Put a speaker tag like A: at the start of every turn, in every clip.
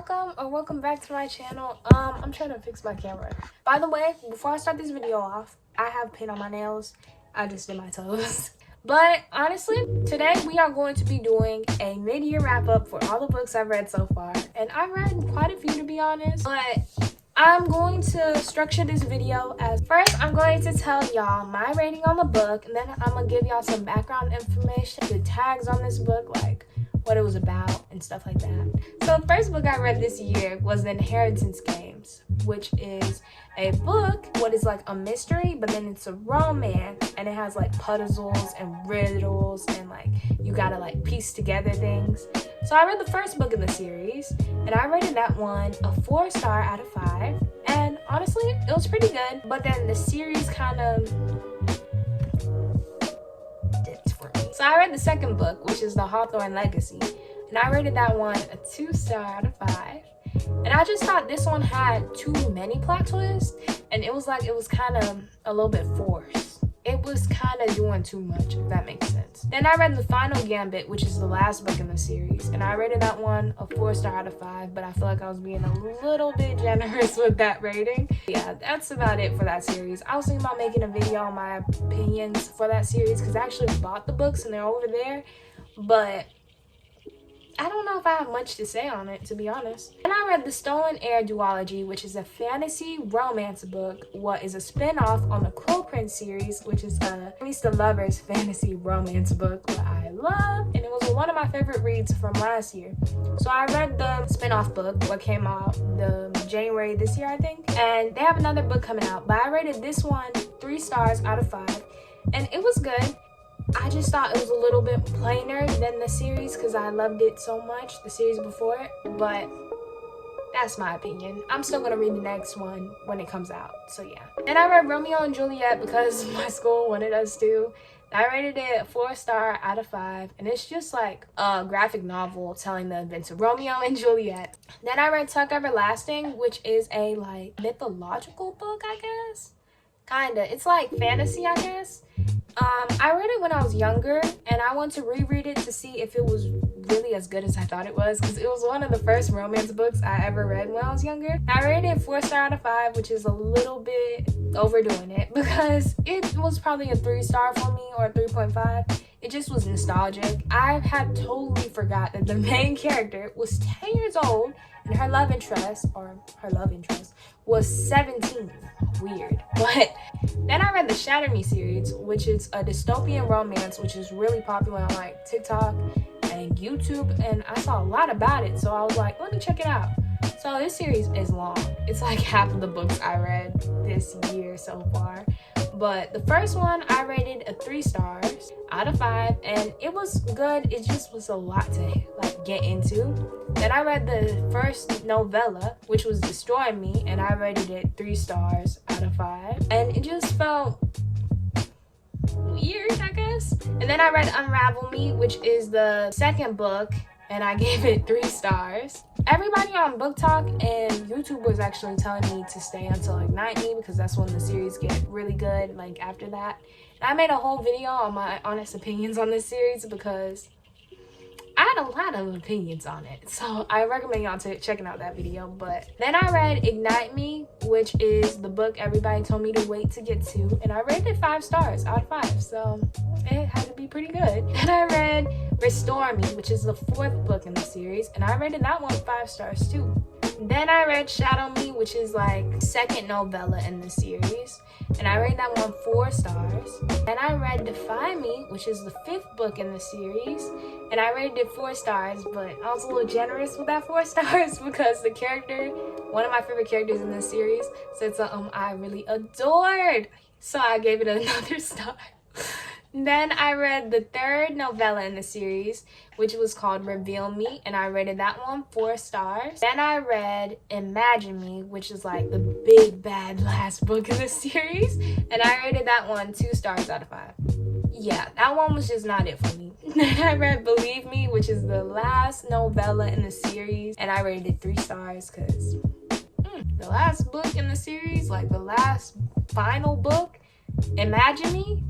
A: welcome back to my channel. I'm trying to fix my camera. By the way, before I start this video off, I have paint on my nails. I just did my toes. But honestly, today we are going to be doing a mid-year wrap-up for all the books I've read so far. And I've read quite a few, to be honest. But I'm going to structure this video as first I'm going to tell y'all my rating on the book, and then I'm going to give y'all some background information, the tags on this book, like what it was about and stuff like that. So the first book I read this year was The Inheritance Games, which is a book, what is like a mystery, but then it's a romance, and it has like puzzles and riddles, and like you gotta like piece together things. So I read the first book in the series, and I rated that one a 4-star out of 5, and honestly it was pretty good. But then the series kind of dipped for me. So I read the second book, which is The Hawthorne Legacy, and I rated that one a 2-star out of 5. And I just thought this one had too many plot twists, and it was kind of a little bit forced. It was kind of doing too much, if that makes sense. Then I read The Final Gambit, which is the last book in the series, and I rated that one a 4-star out of 5, but I feel like I was being a little bit generous with that rating. Yeah, that's about it for that series. I was thinking about making a video on my opinions for that series, because I actually bought the books and they're over there, but I don't know if I have much to say on it, to be honest. And I read The Stolen Heir duology, which is a fantasy romance book, what is a spin-off on the Crow Prince series, which is Enemies to Lovers fantasy romance book, what I love, and it was one of my favorite reads from last year. So I read the spin-off book, what came out the January this year, I think, and they have another book coming out, but I rated this one 3 stars out of 5, and it was good. I just thought it was a little bit plainer than the series because I loved it so much, the series before it, but that's my opinion. I'm still going to read the next one when it comes out, so yeah. And I read Romeo and Juliet because my school wanted us to. I rated it a 4-star out of 5, and it's just like a graphic novel telling the events of Romeo and Juliet. Then I read Tuck Everlasting, which is a like mythological book, I guess. Kinda. It's like fantasy, I guess. I read it when I was younger, and I want to reread it to see if it was really as good as I thought it was, because it was one of the first romance books I ever read when I was younger. I rated it 4-star out of 5, which is a little bit overdoing it, because it was probably a 3-star for me, or a 3.5. It just was nostalgic. I had totally forgot that the main character was 10 years old, and her love interest was 17. Weird. But then I read the Shatter Me series, which is a dystopian romance, which is really popular on like TikTok and YouTube, and I saw a lot about it, so I was like, let me check it out. So this series is long. It's like half of the books I read this year so far. But the first one I rated a 3 stars out of 5, and it was good. It just was a lot to like get into. Then I read the first novella, which was Destroy Me, and I rated it 3 stars out of 5, and it just felt weird, I guess. And then I read Unravel Me, which is the second book, and I gave it 3 stars. Everybody on Book Talk and YouTube was actually telling me to stay until like 90, because that's when the series get really good, like after that. And I made a whole video on my honest opinions on this series because I had a lot of opinions on it, so I recommend y'all checking out that video. But then I read Ignite Me, which is the book everybody told me to wait to get to, and I rated it 5 stars out of 5, so it had to be pretty good. Then I read Restore Me, which is the 4th book in the series, and I rated that one 5 stars too. Then I read Shadow Me, which is like second novella in the series, and I rated that one 4 stars. Then I read Defy Me, which is the 5th book in the series, and I rated it 4 stars, but I was a little generous with that 4 stars because the character, one of my favorite characters in this series, said something I really adored, so I gave it another star. Then I read the 3rd novella in the series, which was called Reveal Me, and I rated that one 4 stars. Then I read Imagine Me, which is like the big bad last book in the series, and I rated that one 2 stars out of 5. Yeah, that one was just not it for me. Then I read Believe Me, which is the last novella in the series, and I rated it 3 stars because the last book in the series, like the last final book, Imagine Me,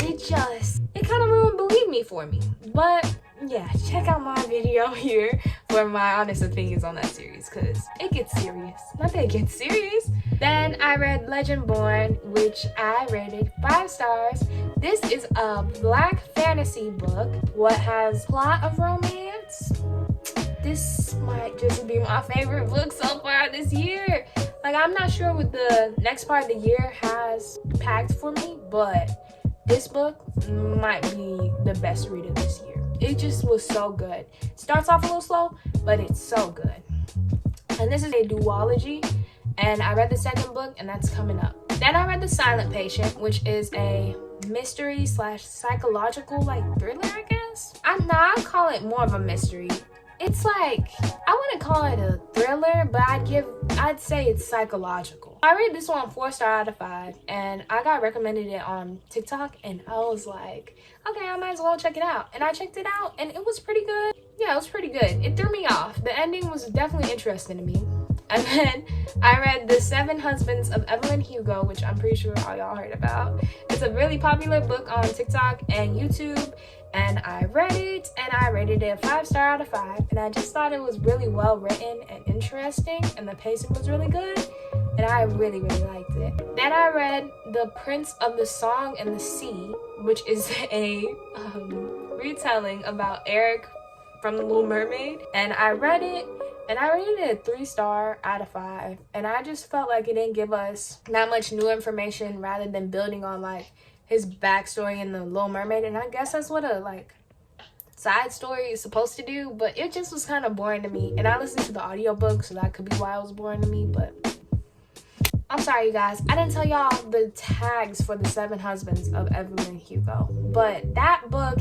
A: it kind of ruined Believe Me for me. But yeah, check out my video here for my honest opinions on that series, because it gets serious. Not that it gets serious. Then I read Legendborn, which I rated 5 stars. This is a black fantasy book. What has plot of romance? This might just be my favorite book so far this year. Like, I'm not sure what the next part of the year has packed for me, but this book might be the best read of this year. It just was so good. It starts off a little slow, but it's so good. And this is a duology, and I read the second book, and that's coming up. Then I read The Silent Patient, which is a mystery / psychological thriller, I guess. I'd call it more of a mystery. It's like, I wouldn't call it a thriller, but I'd say it's psychological. I rated this one 4 stars out of 5, and I got recommended it on TikTok, and I was like, okay, I might as well check it out. And I checked it out, and it was pretty good. Yeah, it was pretty good. It threw me off. The ending was definitely interesting to me. And then I read The 7 Husbands of Evelyn Hugo, which I'm pretty sure all y'all heard about. It's a really popular book on TikTok and YouTube. And I read it, and I rated it 5 stars out of 5. And I just thought it was really well written and interesting, and the pacing was really good. And I really, really liked it. Then I read The Prince of the Song and the Sea, which is a retelling about Eric from The Little Mermaid. And I read it, and I rated it 3 stars out of 5. And I just felt like it didn't give us that much new information, rather than building on his backstory in The Little Mermaid. And I guess that's what a side story is supposed to do, but it just was kind of boring to me. And I listened to the audiobook, so that could be why it was boring to me. But I'm sorry, you guys, I didn't tell y'all the tags for The 7 Husbands of Evelyn Hugo. But that book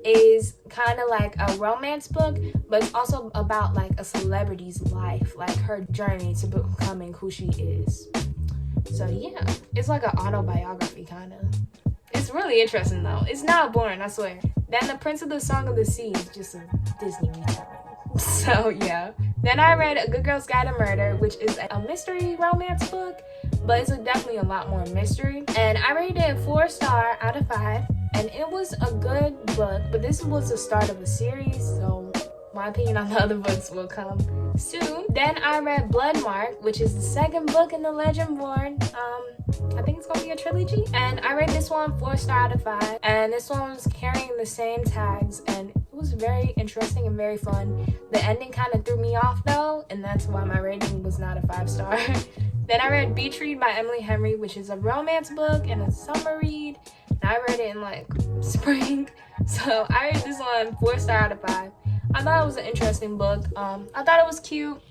A: is kind of like a romance book, but it's also about a celebrity's life, her journey to becoming who she is. So yeah, it's like an autobiography kind of. It's really interesting though. It's not boring, I swear. Then The Prince of the Song of the Sea is just a Disney retelling. So yeah. Then I read A Good Girl's Guide to Murder, which is a mystery romance book, but it's definitely a lot more mystery. And I rated it 4 stars out of 5, and it was a good book, but this was the start of a series, so my opinion on the other books will come soon. Then I read Bloodmark, which is the second book in the Legendborn. I think it's gonna be a trilogy. And I read this one 4 stars out of 5. And this one was carrying the same tags, and it was very interesting and very fun. The ending kind of threw me off though, and that's why my rating was not a 5 star. Then I read Beach Read by Emily Henry, which is a romance book and a summer read. And I read it in spring. So I rated this one 4 stars out of 5. I thought it was an interesting book. I thought it was cute,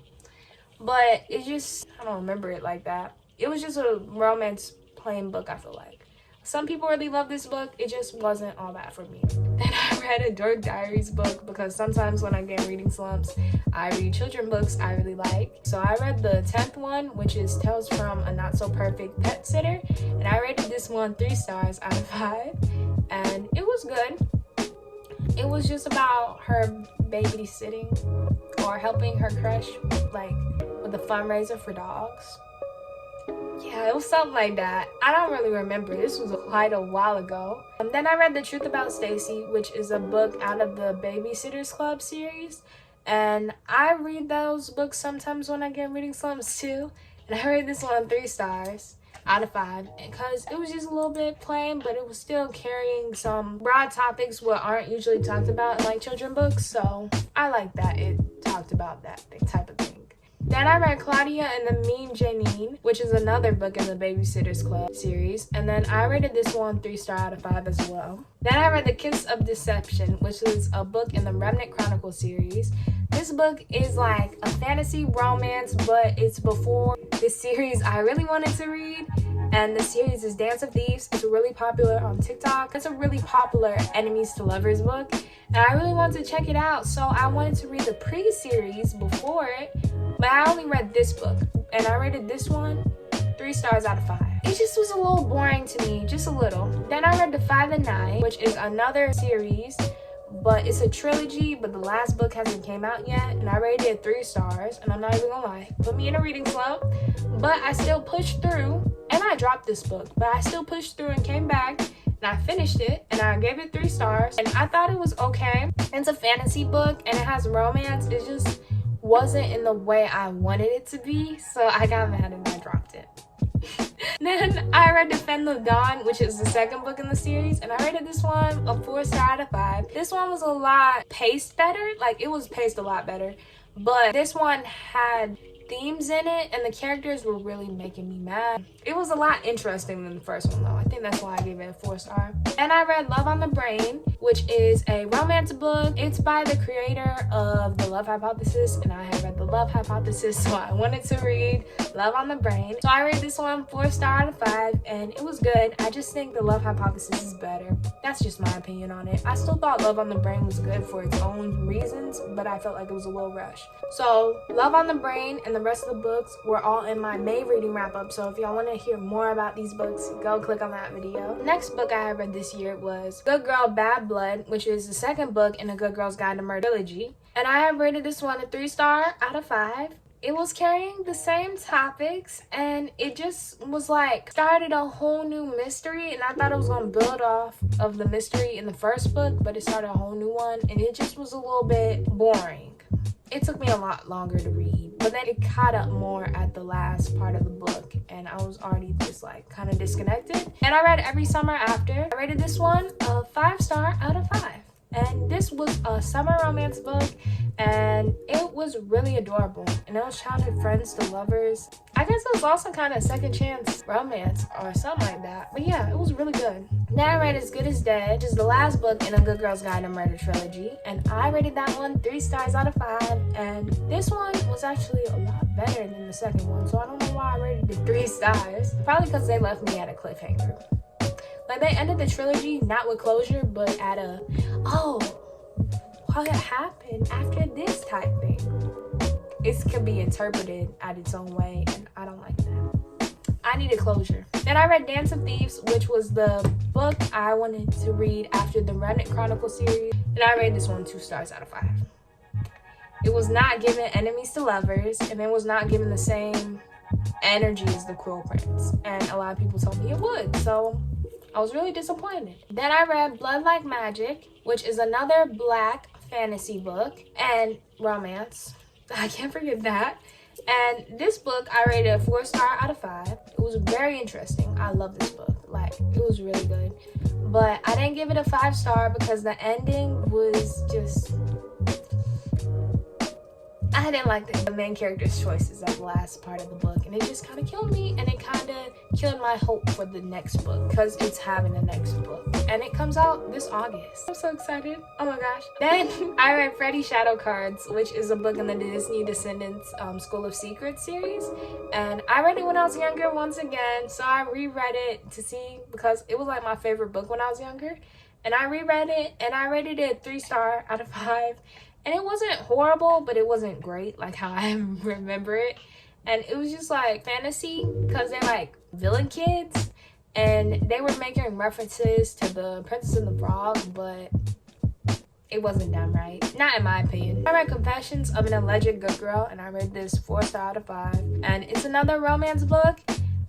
A: but it just, I don't remember it like that. It was just a romance plain book, I feel like. Some people really love this book. It just wasn't all that for me. Then I read a Dork Diaries book, because sometimes when I get reading slumps, I read children books I really like. So I read the 10th one, which is Tales from a Not So Perfect Pet Sitter. And I rated this one 3 stars out of 5. And it was good. It was just about her babysitting or helping her crush with a fundraiser for dogs. Yeah, it was something like that. I don't really remember. This was quite a while ago. Then I read The Truth About Stacy, which is a book out of the Babysitters Club series. And I read those books sometimes when I get reading slumps too. And I rated this one 3 stars out of 5, because it was just a little bit plain, but it was still carrying some broad topics what aren't usually talked about in children books. So I like that it talked about that type of thing. Then I read Claudia and the Mean Janine, which is another book in the Babysitters Club series. And then I rated this one 3 stars out of 5 as well. Then I read The Kiss of Deception, which is a book in the Remnant Chronicles series. This book is a fantasy romance, but it's before this series I really wanted to read. And the series is Dance of Thieves. It's really popular on TikTok. It's a really popular enemies to lovers book. And I really wanted to check it out, so I wanted to read the pre-series before it. But I only read this book, and I rated this one 3 stars out of 5. It just was a little boring to me, just a little. Then I read Defy the Night, which is another series, but it's a trilogy, but the last book hasn't came out yet, and I rated it 3 stars, and I'm not even gonna lie, put me in a reading slump, but I still pushed through, and I dropped this book, but I still pushed through and came back, and I finished it and I gave it 3 stars, and I thought it was okay. It's a fantasy book and it has romance. It just wasn't in the way I wanted it to be, so I got mad and I dropped it. Then I read Defend the Dawn, which is the second book in the series, and I rated this one a 4 star out of 5. This one was a lot paced better, like it was paced a lot better, but this one had themes in it and the characters were really making me mad. It was a lot interesting than the first one though. I think that's why I gave it a 4 star. And I read Love on the Brain, which is a romance book. It's by the creator of The Love Hypothesis, and I have read The Love Hypothesis, so I wanted to read Love on the Brain. So I rated this one 4 star out of 5, and it was good. I just think The Love Hypothesis is better. That's just my opinion on it. I still thought Love on the Brain was good for its own reasons, but I felt like it was a little rushed. So Love on the Brain and the rest of the books were all in my May reading wrap up, so if y'all want to hear more about these books, go click on that video. The next book I read this year was Good Girl Bad Blood, which is the second book in the Good Girls Guide to Murder trilogy, and I have rated this one a 3 star out of 5. It was carrying the same topics, and it just was like started a whole new mystery, and I thought it was going to build off of the mystery in the first book, but it started a whole new one, and it just was a little bit boring. It took me a lot longer to read, but then it caught up more at the last part of the book, and I was already just like kind of disconnected. And I read Every Summer After. I rated this one a 5 star out of 5. And this was a summer romance book, and it was really adorable. And it was childhood friends to lovers. I guess it was also kind of second chance romance or something like that. But yeah, it was really good. Then I read As Good as Dead, which is the last book in a Good Girls Guide to Murder trilogy. And I rated that one 3 stars out of 5. And this one was actually a lot better than the second one. So I don't know why I rated it 3 stars. Probably because they left me at a cliffhanger. Like, they ended the trilogy not with closure, but at a, oh, what happened after this type thing. It could be interpreted at its own way, and I don't like that. I needed closure. Then I read Dance of Thieves, which was the book I wanted to read after the Remnant Chronicle series, and I rated this one 2 stars out of 5. It was not given enemies to lovers, and it was not given the same energy as The Cruel Prince, and a lot of people told me it would, so I was really disappointed. Then I read Blood Like Magic, which is another black fantasy book and romance. I can't forget that. And this book I rated a 4 star out of 5. It was very interesting. I love this book. Like, it was really good. But I didn't give it a 5 star because the ending was just, I didn't like the main character's choices at the last part of the book, and it just kind of killed me, and it kind of killed my hope for the next book because it's having the next book, and it comes out this August. I'm so excited. Oh my gosh. Then I read Freddy Shadow Cards, which is a book in the Disney Descendants School of Secrets series, and I read it when I was younger once again, so I reread it to see, because it was like my favorite book when I was younger, and I reread it, and I rated it 3 star out of 5. And it wasn't horrible, but it wasn't great, like how I remember it. And it was just like fantasy, because they're like villain kids. And they were making references to the Princess and the Frog, but it wasn't done right. Not in my opinion. I read Confessions of an Alleged Good Girl, and I read this 4 star out of 5. And it's another romance book.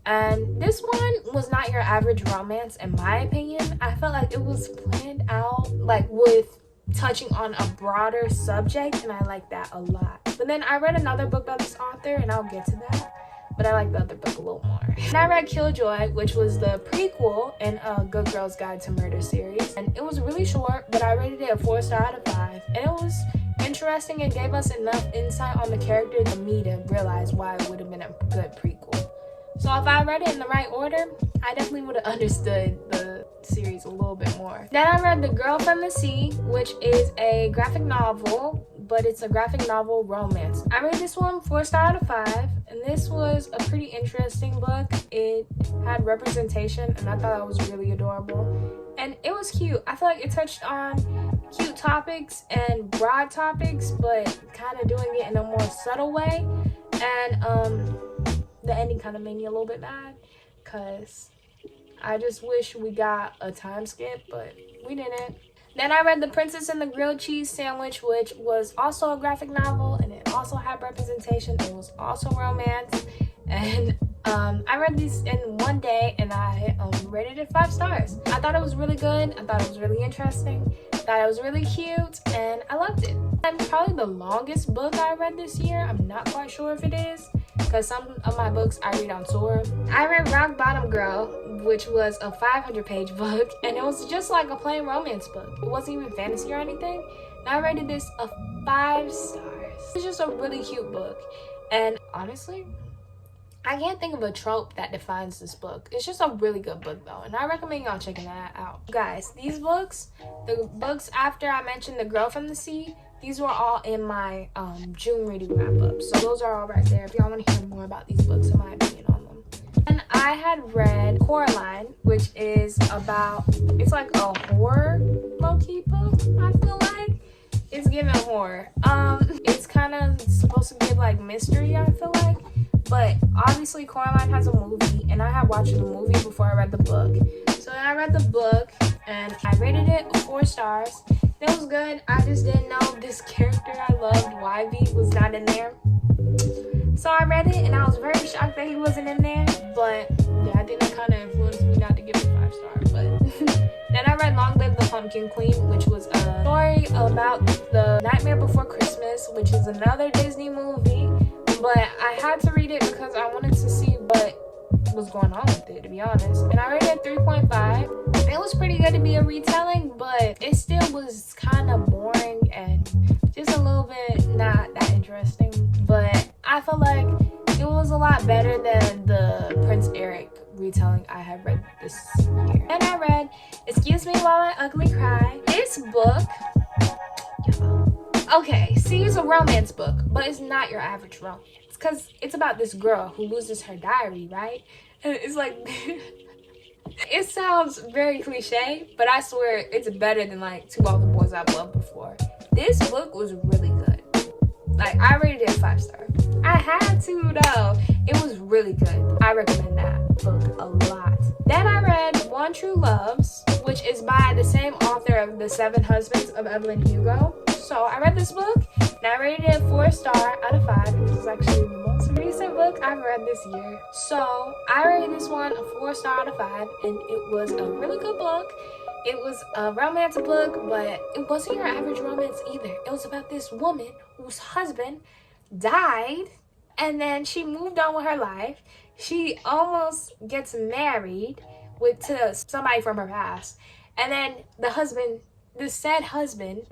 A: And this one was not your average romance, in my opinion. I felt like it was planned out, like with touching on a broader subject, and I like that a lot. But then I read another book by this author, and I'll get to that, but I like the other book a little more. And I read Killjoy, which was the prequel in a Good Girls Guide to Murder series, and it was really short, but I rated it a 4 star out of 5, and it was interesting and gave us enough insight on the character for me to realize why it would have been a good prequel. So if I read it in the right order, I definitely would have understood the series a little bit more. Then I read The Girl from the Sea, which is a graphic novel, but it's a graphic novel romance. I read this one 4 star out of 5, and this was a pretty interesting book. It had representation, and I thought it was really adorable. And it was cute. I feel like it touched on cute topics and broad topics, but kind of doing it in a more subtle way. And the ending kind of made me a little bit mad, because I just wish we got a time skip, but we didn't. Then I read The Princess and the Grilled Cheese Sandwich, which was also a graphic novel, and it also had representation. It was also romance, and I read these in one day and I rated it 5 stars. I thought it was really good. I thought it was really interesting. I thought it was really cute and I loved it. And probably the longest book I read this year. I'm not quite sure if it is because some of my books I read on tour. I read Rock Bottom Girl, which was a 500-page book, and it was just like a plain romance book. It wasn't even fantasy or anything. And I rated this a 5 stars. It's just a really cute book. And honestly, I can't think of a trope that defines this book. It's just a really good book though, and I recommend y'all checking that out. Guys, these books, the books after I mentioned The Girl from the Sea, these were all in my June reading wrap-up. So those are all right there if y'all want to hear more about these books and my opinion on them. And I had read Coraline, which is about, it's like a horror low-key book, I feel like. It's giving horror. It's kind of supposed to give like mystery, I feel like. But obviously Coraline has a movie, and I had watched the movie before I read the book. So then I read the book and I rated it 4 stars. It was good. I just didn't know this character I loved, Ivy, was not in there. So I read it and I was very shocked that he wasn't in there. But yeah, I think that kind of influenced me not to give it 5 stars. But then I read Long Live the Pumpkin Queen, which was a story about the Nightmare Before Christmas, which is another Disney movie. But I had to read it because I wanted to see what was going on with it, to be honest. And I rated it 3.5. It was pretty good to be a retelling, but it still was kind of boring and just a little bit not that interesting. But I feel like it was a lot better than the Prince Eric retelling I had read this year. And I read Excuse Me While I Ugly Cry. This book, okay, see, it's a romance book, but it's not your average romance. Because it's about this girl who loses her diary, right? And it's like, it sounds very cliche, but I swear it's better than like To All the Boys I've Loved Before. This book was really good. Like, I rated it 5 stars. I had to though. It was really good. I recommend that book a lot. Then I read One True Loves, which is by the same author of The 7 Husbands of Evelyn Hugo. So I read this book and I rated it 4 stars out of 5. This is actually the most recent book I've read this year. So I rated this one a 4 stars out of 5, and it was a really good book. It was a romance book, but it wasn't your average romance either. It was about this woman whose husband died, and then she moved on with her life. She almost gets married to somebody from her past, and then the said husband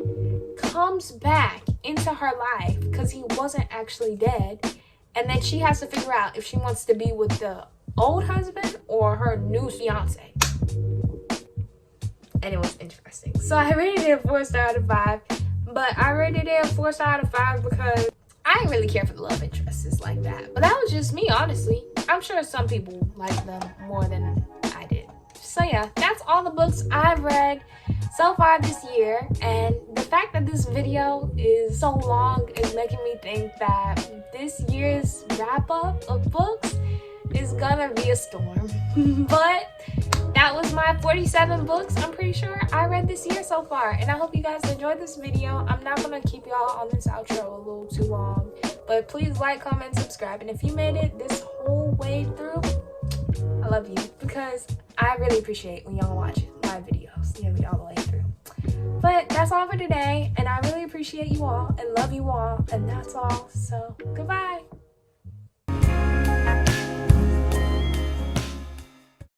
A: comes back into her life because he wasn't actually dead, and then she has to figure out if she wants to be with the old husband or her new fiance. And it was interesting. So I rated it a 4 stars out of 5, but I rated it a 4 stars out of 5 because I didn't really care for the love interests like that. But that was just me, honestly. I'm sure some people like them more than I did. So yeah, that's all the books I've read so far this year, and the fact that this video is so long is making me think that this year's wrap-up of books is gonna be a storm. But that was my 47 books I'm pretty sure I read this year so far, and I hope you guys enjoyed this video. I'm not gonna keep y'all on this outro a little too long, but please like, comment, subscribe, and if you made it this whole way through, I love you, because I really appreciate when y'all watch my videos nearly all the way through. But that's all for today, and I really appreciate you all and love you all, and that's all. So goodbye.